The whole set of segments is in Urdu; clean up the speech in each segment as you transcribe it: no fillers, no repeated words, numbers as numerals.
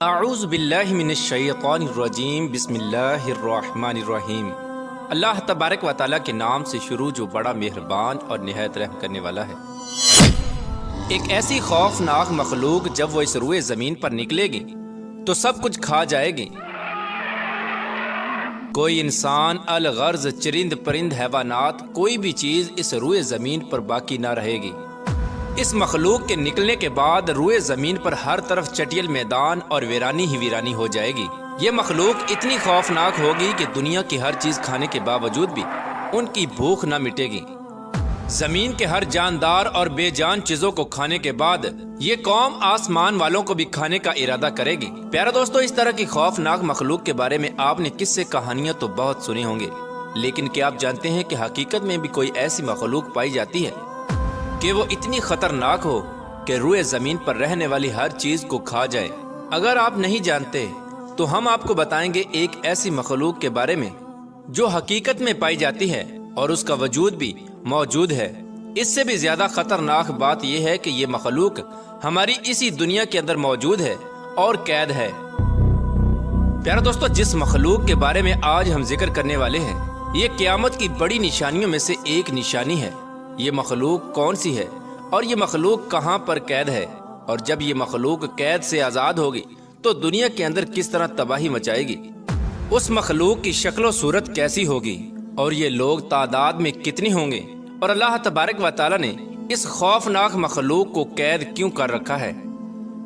اعوذ باللہ من الشیطان الرجیم بسم اللہ الرحمن الرحیم۔ اللہ تبارک و تعالیٰ کے نام سے شروع جو بڑا مہربان اور نہایت رحم کرنے والا ہے۔ ایک ایسی خوفناک مخلوق جب وہ اس روئے زمین پر نکلے گی تو سب کچھ کھا جائے گی۔ کوئی انسان، الغرض، چرند پرند، حیوانات، کوئی بھی چیز اس روئے زمین پر باقی نہ رہے گی۔ اس مخلوق کے نکلنے کے بعد روئے زمین پر ہر طرف چٹیل میدان اور ویرانی ہی ویرانی ہو جائے گی۔ یہ مخلوق اتنی خوفناک ہوگی کہ دنیا کی ہر چیز کھانے کے باوجود بھی ان کی بھوک نہ مٹے گی۔ زمین کے ہر جاندار اور بے جان چیزوں کو کھانے کے بعد یہ قوم آسمان والوں کو بھی کھانے کا ارادہ کرے گی۔ پیارے دوستو، اس طرح کی خوفناک مخلوق کے بارے میں آپ نے قصے کہانیاں تو بہت سنے ہوں گے، لیکن کیا آپ جانتے ہیں کہ حقیقت میں بھی کوئی ایسی مخلوق پائی جاتی ہے کہ وہ اتنی خطرناک ہو کہ روئے زمین پر رہنے والی ہر چیز کو کھا جائے؟ اگر آپ نہیں جانتے تو ہم آپ کو بتائیں گے ایک ایسی مخلوق کے بارے میں جو حقیقت میں پائی جاتی ہے اور اس کا وجود بھی موجود ہے۔ اس سے بھی زیادہ خطرناک بات یہ ہے کہ یہ مخلوق ہماری اسی دنیا کے اندر موجود ہے اور قید ہے۔ پیارے دوستو، جس مخلوق کے بارے میں آج ہم ذکر کرنے والے ہیں، یہ قیامت کی بڑی نشانیوں میں سے ایک نشانی ہے۔ یہ مخلوق کون سی ہے اور یہ مخلوق کہاں پر قید ہے؟ اور جب یہ مخلوق قید سے آزاد ہوگی تو دنیا کے اندر کس طرح تباہی مچائے گی؟ اس مخلوق کی شکل و صورت کیسی ہوگی اور یہ لوگ تعداد میں کتنے ہوں گے؟ اور اللہ تبارک و تعالیٰ نے اس خوفناک مخلوق کو قید کیوں کر رکھا ہے؟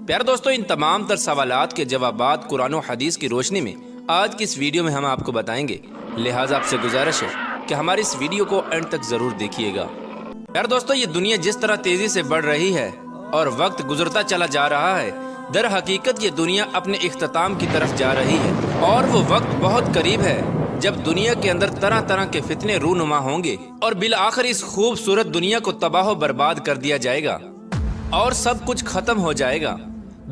پیارے دوستو، ان تمام تر سوالات کے جوابات قرآن و حدیث کی روشنی میں آج کی اس ویڈیو میں ہم آپ کو بتائیں گے، لہٰذا آپ سے گزارش ہے کہ ہماری اس ویڈیو کو اینڈ تک ضرور دیکھیے گا۔ یار دوستو، یہ دنیا جس طرح تیزی سے بڑھ رہی ہے اور وقت گزرتا چلا جا رہا ہے، در حقیقت یہ دنیا اپنے اختتام کی طرف جا رہی ہے، اور وہ وقت بہت قریب ہے جب دنیا کے اندر طرح طرح کے فتنے رونما ہوں گے اور بالآخر اس خوبصورت دنیا کو تباہ و برباد کر دیا جائے گا اور سب کچھ ختم ہو جائے گا۔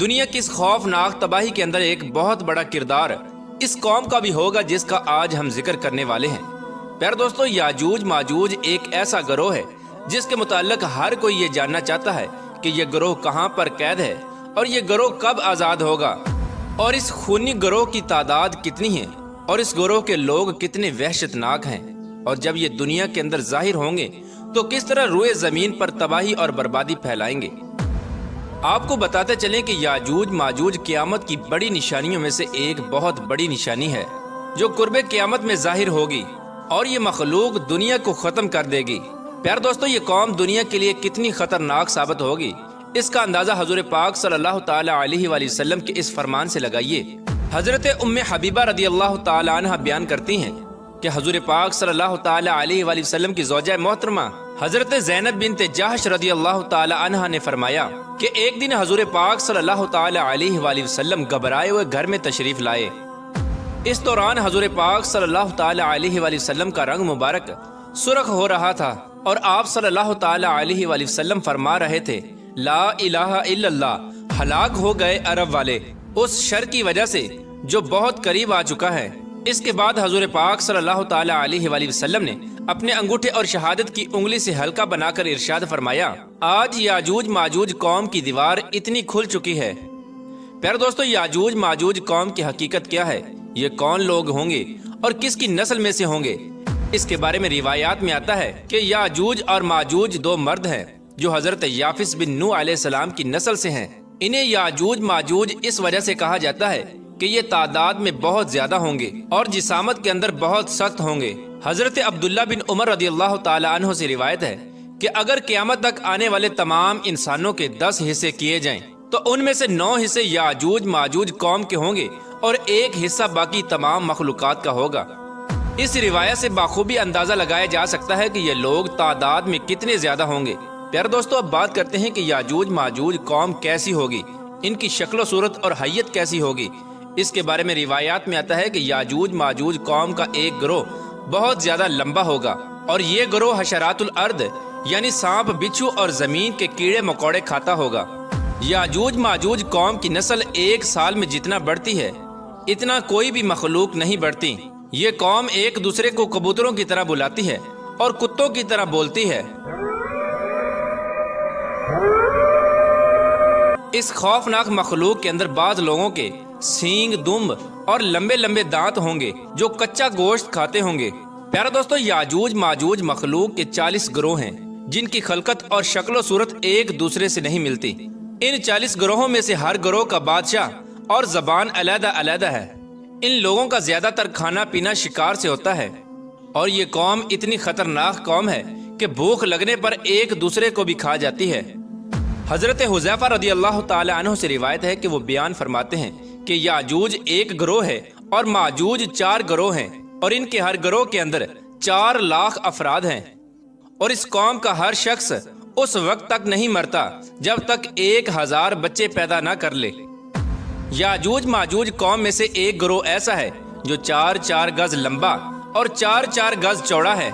دنیا کی اس خوفناک تباہی کے اندر ایک بہت بڑا کردار اس قوم کا بھی ہوگا جس کا آج ہم ذکر کرنے والے ہیں۔ پیارے دوستو، یاجوج ماجوج ایک ایسا گروہ ہے جس کے متعلق ہر کوئی یہ جاننا چاہتا ہے کہ یہ گروہ کہاں پر قید ہے اور یہ گروہ کب آزاد ہوگا، اور اس خونی گروہ کی تعداد کتنی ہے اور اس گروہ کے لوگ کتنے وحشتناک ہیں، اور جب یہ دنیا کے اندر ظاہر ہوں گے تو کس طرح روئے زمین پر تباہی اور بربادی پھیلائیں گے۔ آپ کو بتاتے چلیں کہ یاجوج ماجوج قیامت کی بڑی نشانیوں میں سے ایک بہت بڑی نشانی ہے جو قرب قیامت میں ظاہر ہوگی، اور یہ مخلوق دنیا کو ختم کر دے گی۔ پیار دوستو، یہ قوم دنیا کے لیے کتنی خطرناک ثابت ہوگی، اس کا اندازہ حضور پاک صلی اللہ تعالی علیہ وآلہ وسلم کے اس فرمان سے لگائیے۔ حضرت ام حبیبہ رضی اللہ تعالی عنہ بیان کرتی ہیں کہ حضور پاک صلی اللہ تعالی علیہ وآلہ وسلم کی زوجہ محترمہ حضرت زینب بنت جحش رضی اللہ تعالی عنہ نے فرمایا کہ ایک دن حضور پاک صلی اللہ تعالی علیہ وآلہ وسلم گھبرائے ہوئے گھر میں تشریف لائے۔ اس دوران حضور پاک صلی اللہ تعالی علیہ وآلہ وسلم کا رنگ مبارک سرخ ہو رہا تھا، اور آپ صلی اللہ تعالی علیہ وآلہ وسلم فرما رہے تھے، لا الہ الا اللہ، ہلاک ہو گئے عرب والے اس شر کی وجہ سے جو بہت قریب آ چکا ہے۔ اس کے بعد حضور پاک صلی اللہ تعالی علیہ وآلہ وسلم نے اپنے انگوٹھے اور شہادت کی انگلی سے ہلکا بنا کر ارشاد فرمایا، آج یاجوج ماجوج قوم کی دیوار اتنی کھل چکی ہے۔ پیارے دوستو، یاجوج ماجوج قوم کی حقیقت کیا ہے، یہ کون لوگ ہوں گے اور کس کی نسل میں سے ہوں گے؟ اس کے بارے میں روایات میں آتا ہے کہ یاجوج اور ماجوج دو مرد ہیں جو حضرت یافس بن نوح علیہ السلام کی نسل سے ہیں۔ انہیں یاجوج ماجوج اس وجہ سے کہا جاتا ہے کہ یہ تعداد میں بہت زیادہ ہوں گے اور جسامت کے اندر بہت سخت ہوں گے۔ حضرت عبداللہ بن عمر رضی اللہ تعالی عنہ سے روایت ہے کہ اگر قیامت تک آنے والے تمام انسانوں کے 10 حصے کیے جائیں تو ان میں سے 9 حصے یاجوج ماجوج قوم کے ہوں گے اور ایک حصہ باقی تمام مخلوقات کا ہوگا۔ اس روایت سے بخوبی اندازہ لگایا جا سکتا ہے کہ یہ لوگ تعداد میں کتنے زیادہ ہوں گے۔ پیارے دوستو، اب بات کرتے ہیں کہ یاجوج ماجوج قوم کیسی ہوگی، ان کی شکل و صورت اور حیت کیسی ہوگی۔ اس کے بارے میں روایات میں آتا ہے کہ یاجوج ماجوج قوم کا ایک گروہ بہت زیادہ لمبا ہوگا، اور یہ گروہ حشرات الارض یعنی سانپ، بچھو اور زمین کے کیڑے مکوڑے کھاتا ہوگا۔ یاجوج ماجوج قوم کی نسل ایک سال میں جتنا بڑھتی ہے اتنا کوئی بھی مخلوق نہیں بڑھتی۔ یہ قوم ایک دوسرے کو کبوتروں کی طرح بلاتی ہے اور کتوں کی طرح بولتی ہے۔ اس خوفناک مخلوق کے اندر بعض لوگوں کے سینگ دم اور لمبے لمبے دانت ہوں گے جو کچا گوشت کھاتے ہوں گے۔ پیارا دوستو، یاجوج ماجوج مخلوق کے 40 گروہ ہیں جن کی خلقت اور شکل و صورت ایک دوسرے سے نہیں ملتی۔ ان 40 گروہوں میں سے ہر گروہ کا بادشاہ اور زبان علیحدہ علیحدہ ہے۔ ان لوگوں کا زیادہ تر کھانا پینا شکار سے ہوتا ہے، اور یہ قوم اتنی خطرناک قوم ہے کہ بھوک لگنے پر ایک دوسرے کو بھی کھا جاتی ہے۔ حضرت حذیفہ رضی اللہ تعالی عنہ سے روایت ہے کہ وہ بیان فرماتے ہیں کہ یاجوج ایک گروہ ہے اور ماجوج 4 گروہ ہیں، اور ان کے ہر گروہ کے اندر 4 لاکھ افراد ہیں، اور اس قوم کا ہر شخص اس وقت تک نہیں مرتا جب تک 1000 بچے پیدا نہ کر لے۔ یاجوج ماجوج قوم میں سے ایک گروہ ایسا ہے جو 4 گز لمبا اور 4 گز چوڑا ہے۔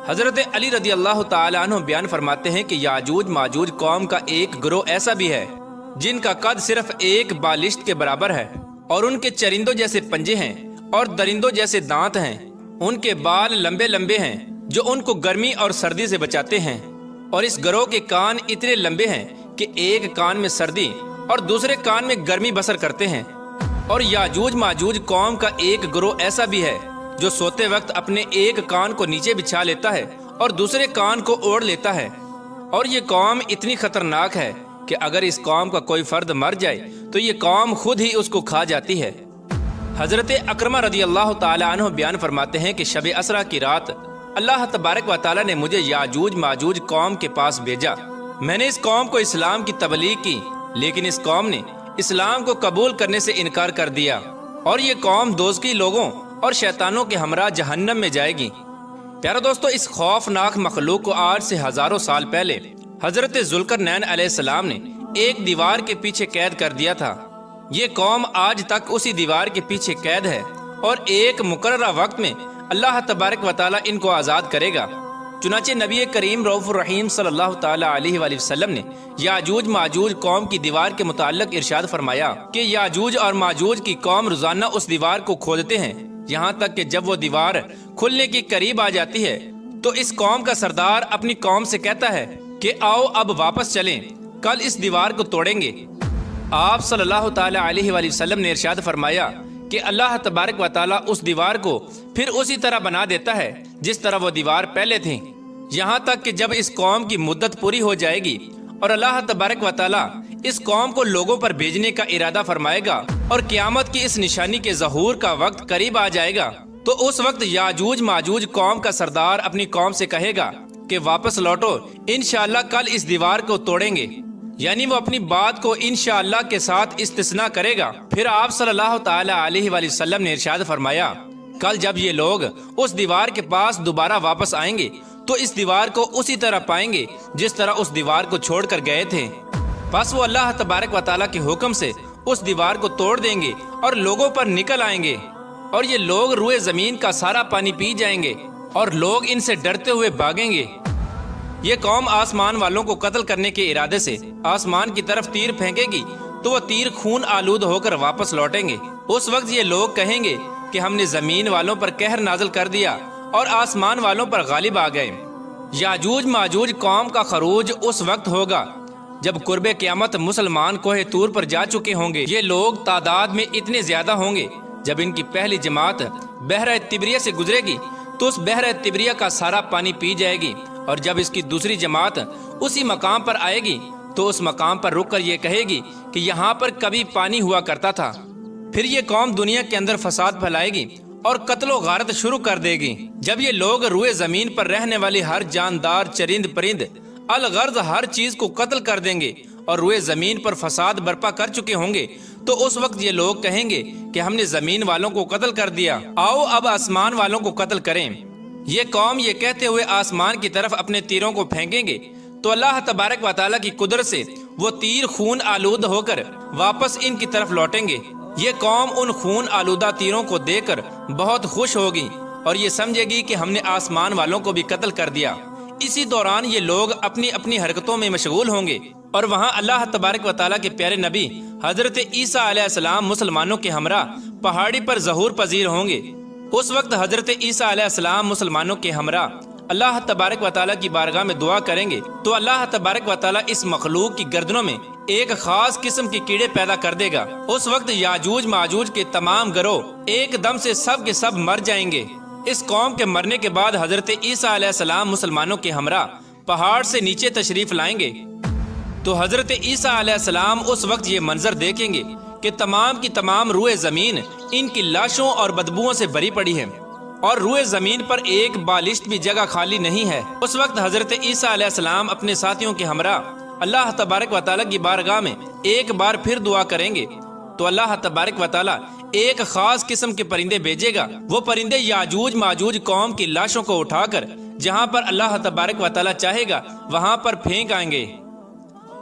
حضرت علی رضی اللہ تعالی عنہ بیان فرماتے ہیں کہ یاجوج ماجوج قوم کا ایک گروہ ایسا بھی ہے جن کا قد صرف ایک بالشت کے برابر ہے، اور ان کے چرندوں جیسے پنجے ہیں اور درندوں جیسے دانت ہیں۔ ان کے بال لمبے لمبے ہیں جو ان کو گرمی اور سردی سے بچاتے ہیں، اور اس گروہ کے کان اتنے لمبے ہیں کہ ایک کان میں سردی اور دوسرے کان میں گرمی بسر کرتے ہیں۔ اور یاجوج ماجوج قوم کا ایک گروہ ایسا بھی ہے جو سوتے وقت اپنے ایک کان کو نیچے بچھا لیتا ہے اور دوسرے کان کو اوڑھ لیتا ہے، اور یہ قوم اتنی خطرناک ہے کہ اگر اس قوم کا کوئی فرد مر جائے تو یہ قوم خود ہی اس کو کھا جاتی ہے۔ حضرت اکرمہ رضی اللہ تعالی عنہ بیان فرماتے ہیں کہ شب اسرا کی رات اللہ تبارک و تعالی نے مجھے یاجوج ماجوج قوم کے پاس بھیجا۔ میں نے اس قوم کو اسلام کی تبلیغ کی، لیکن اس قوم نے اسلام کو قبول کرنے سے انکار کر دیا، اور یہ قوم دوزخی لوگوں اور شیطانوں کے ہمراہ جہنم میں جائے گی۔ پیارا دوستو، اس خوفناک مخلوق کو آج سے ہزاروں سال پہلے حضرت ذوالقرنین علیہ السلام نے ایک دیوار کے پیچھے قید کر دیا تھا۔ یہ قوم آج تک اسی دیوار کے پیچھے قید ہے، اور ایک مقررہ وقت میں اللہ تبارک و تعالی ان کو آزاد کرے گا۔ چنانچہ نبی کریم رؤوف الرحیم صلی اللہ تعالی علیہ وآلہ وسلم نے یاجوج ماجوج قوم کی دیوار کے متعلق ارشاد فرمایا کہ یاجوج اور ماجوج کی قوم روزانہ اس دیوار کو کھودتے ہیں، یہاں تک کہ جب وہ دیوار کھلنے کی قریب آ جاتی ہے تو اس قوم کا سردار اپنی قوم سے کہتا ہے کہ آؤ اب واپس چلیں، کل اس دیوار کو توڑیں گے۔ آپ صلی اللہ تعالی علیہ وآلہ وسلم نے ارشاد فرمایا کہ اللہ تبارک و تعالیٰ اس دیوار کو پھر اسی طرح بنا دیتا ہے جس طرح وہ دیوار پہلے تھی، یہاں تک کہ جب اس قوم کی مدت پوری ہو جائے گی اور اللہ تبارک و تعالیٰ اس قوم کو لوگوں پر بھیجنے کا ارادہ فرمائے گا اور قیامت کی اس نشانی کے ظہور کا وقت قریب آ جائے گا، تو اس وقت یاجوج ماجوج قوم کا سردار اپنی قوم سے کہے گا کہ واپس لوٹو، انشاءاللہ کل اس دیوار کو توڑیں گے، یعنی وہ اپنی بات کو انشاءاللہ کے ساتھ استثناء کرے گا۔ پھر آپ صلی اللہ تعالی علیہ وآلہ وسلم نے ارشاد فرمایا کل جب یہ لوگ اس دیوار کے پاس دوبارہ واپس آئیں گے تو اس دیوار کو اسی طرح پائیں گے جس طرح اس دیوار کو چھوڑ کر گئے تھے، پس وہ اللہ تبارک و تعالیٰ کے حکم سے اس دیوار کو توڑ دیں گے اور لوگوں پر نکل آئیں گے، اور یہ لوگ روئے زمین کا سارا پانی پی جائیں گے اور لوگ ان سے ڈرتے ہوئے بھاگیں گے۔ یہ قوم آسمان والوں کو قتل کرنے کے ارادے سے آسمان کی طرف تیر پھینکے گی تو وہ تیر خون آلود ہو کر واپس لوٹیں گے۔ اس وقت یہ لوگ کہیں گے کہ ہم نے زمین والوں پر قہر نازل کر دیا اور آسمان والوں پر غالب آ گئے۔ یاجوج ماجوج قوم کا خروج اس وقت ہوگا جب قرب قیامت مسلمان کوہ طور پر جا چکے ہوں گے۔ یہ لوگ تعداد میں اتنے زیادہ ہوں گے، جب ان کی پہلی جماعت بحر تبریہ سے گزرے گی تو اس بحر تبریہ کا سارا پانی پی جائے گی، اور جب اس کی دوسری جماعت اسی مقام پر آئے گی تو اس مقام پر رک کر یہ کہے گی کہ یہاں پر کبھی پانی ہوا کرتا تھا۔ پھر یہ قوم دنیا کے اندر فساد پھیلائے گی اور قتل و غارت شروع کر دے گی۔ جب یہ لوگ روئے زمین پر رہنے والی ہر جاندار چرند پرند الغرض ہر چیز کو قتل کر دیں گے اور روئے زمین پر فساد برپا کر چکے ہوں گے، تو اس وقت یہ لوگ کہیں گے کہ ہم نے زمین والوں کو قتل کر دیا، آؤ اب آسمان والوں کو قتل کریں۔ یہ قوم یہ کہتے ہوئے آسمان کی طرف اپنے تیروں کو پھینکیں گے تو اللہ تبارک و تعالیٰ کی قدرت سے وہ تیر خون آلود ہو کر واپس ان کی طرف لوٹیں گے۔ یہ قوم ان خون آلودہ تیروں کو دیکھ کر بہت خوش ہوگی اور یہ سمجھے گی کہ ہم نے آسمان والوں کو بھی قتل کر دیا۔ اسی دوران یہ لوگ اپنی اپنی حرکتوں میں مشغول ہوں گے، اور وہاں اللہ تبارک و تعالیٰ کے پیارے نبی حضرت عیسیٰ علیہ السلام مسلمانوں کے ہمراہ پہاڑی پر ظہور پذیر ہوں گے۔ اس وقت حضرت عیسیٰ علیہ السلام مسلمانوں کے ہمراہ اللہ تبارک و تعالیٰ کی بارگاہ میں دعا کریں گے تو اللہ تبارک و تعالیٰ اس مخلوق کی گردنوں میں ایک خاص قسم کے کیڑے پیدا کر دے گا۔ اس وقت یاجوج ماجوج کے تمام گروہ ایک دم سے سب کے سب مر جائیں گے۔ اس قوم کے مرنے کے بعد حضرت عیسیٰ علیہ السلام مسلمانوں کے ہمراہ پہاڑ سے نیچے تشریف لائیں گے تو حضرت عیسیٰ علیہ السلام اس وقت یہ منظر دیکھیں گے کہ تمام کی تمام روئے زمین ان کی لاشوں اور بدبوؤں سے بھری پڑی ہے اور روئے زمین پر ایک بالشت بھی جگہ خالی نہیں ہے۔ اس وقت حضرت عیسیٰ علیہ السلام اپنے ساتھیوں کے ہمراہ اللہ تبارک و تعالیٰ کی بارگاہ میں ایک بار پھر دعا کریں گے تو اللہ تبارک و تعالیٰ ایک خاص قسم کے پرندے بھیجے گا۔ وہ پرندے یاجوج ماجوج قوم کی لاشوں کو اٹھا کر جہاں پر اللہ تبارک و تعالیٰ چاہے گا وہاں پر پھینک آئیں گے۔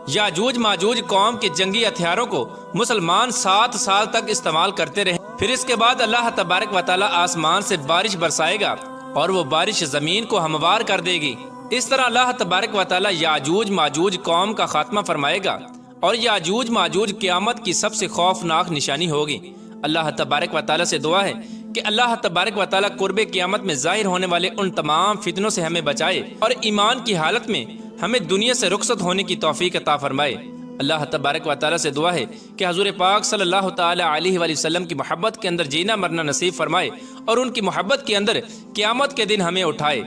یاجوج ماجوج قوم کے جنگی ہتھیاروں کو مسلمان 7 سال تک استعمال کرتے رہے۔ پھر اس کے بعد اللہ تبارک و تعالیٰ آسمان سے بارش برسائے گا اور وہ بارش زمین کو ہموار کر دے گی۔ اس طرح اللہ تبارک و تعالیٰ یاجوج ماجوج قوم کا خاتمہ فرمائے گا اور یاجوج ماجوج قیامت کی سب سے خوفناک نشانی ہوگی۔ اللہ تبارک و تعالیٰ سے دعا ہے کہ اللہ تبارک و تعالیٰ قرب قیامت میں ظاہر ہونے والے ان تمام فتنوں سے ہمیں بچائے اور ایمان کی حالت میں ہمیں دنیا سے رخصت ہونے کی توفیق عطا فرمائے۔ اللہ تبارک و تعالیٰ سے دعا ہے کہ حضور پاک صلی اللہ تعالی علیہ وآلہ وسلم کی محبت کے اندر جینا مرنا نصیب فرمائے اور ان کی محبت کے اندر قیامت کے دن ہمیں اٹھائے۔